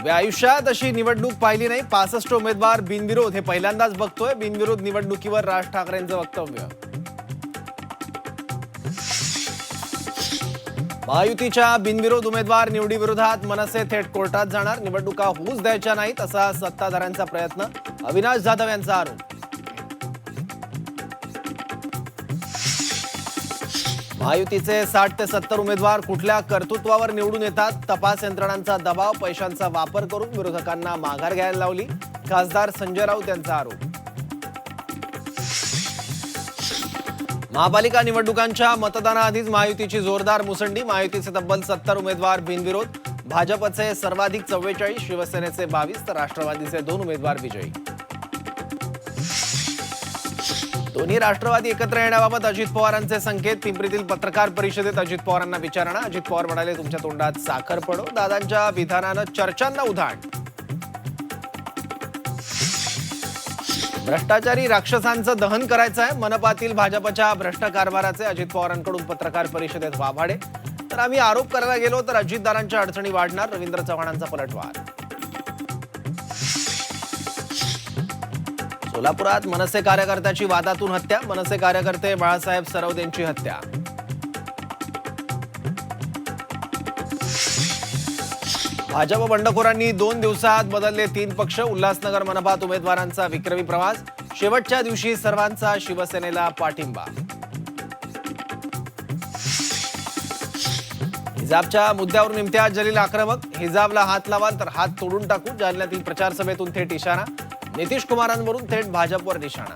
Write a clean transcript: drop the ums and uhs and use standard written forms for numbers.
उभ्या आयुष्यात अशी निवडणूक पाहिली नाही. 65 उमेदवार बिनविरोध हे पहिल्यांदाच बघतोय. बिनविरोध निवडणुकीवर राज ठाकरेंचं वक्तव्य. महायुतीच्या बिनविरोध उमेदवार निवडीविरोधात मनसे थेट कोर्टात जाणार. निवडणुका होऊच द्यायच्या नाहीत असा सत्ताधाऱ्यांचा प्रयत्न. अविनाश जाधव यांचा आरोप. महायुतीचे 60 ते 70 उमेदवार कुठल्या कर्तृत्वावर निवडून येतात. तपास यंत्रणांचा दबाव, पैशांचा वापर करून विरोधकांना माघार घ्यायला लावली. खासदार संजय राऊत यांचा आरोप. महापालिका निवडणुकांच्या मतदानाआधीच महायुतीची जोरदार मुसंडी. महायुतीचे तब्बल 70 उमेदवार बिनविरोध. भाजपचे सर्वाधिक 44, शिवसेनेचे 22 तर राष्ट्रवादीचे 2 उमेदवार विजयी. दोन्ही राष्ट्रवादी एकत्र येण्याबाबत अजित पवारांचे संकेत. पिंपरीतील पत्रकार परिषदेत अजित पवारांना विचारणा. अजित पवार म्हणाले, तुमच्या तोंडात साखर पडो. दादांच्या विधानानं चर्चांना उधाण. भ्रष्टाचारी राक्षसांचं दहन करायचं आहे. मनपातील भाजपच्या भ्रष्ट कारभाराचे अजित पवारांकडून पत्रकार परिषदेत वाभाडे. तर आम्ही आरोप करायला गेलो तर अजितदारांच्या अडचणी वाढणार. रवींद्र चव्हाणांचा पलटवार. सोलापुरात मनसे कार्यकर्त्याची वादातून हत्या. मनसे कार्यकर्ते बाळासाहेब सरवद यांची हत्या. भाजप बंडखोरांनी 2 दिवसात बदलले 3 पक्ष. उल्हासनगर मनपात उमेदवारांचा विक्रमी प्रवास. शेवटच्या दिवशी सर्वांचा शिवसेनेला पाठिंबा. हिजाबच्या मुद्द्यावरून इम्तियाज जलील आक्रमक. हिजाबला हात लावाल तर हात तोडून टाकू. जालन्यातील प्रचार सभेतून थेट इशारा. नितीश कुमारांवरून थेट भाजपवर निशाणा.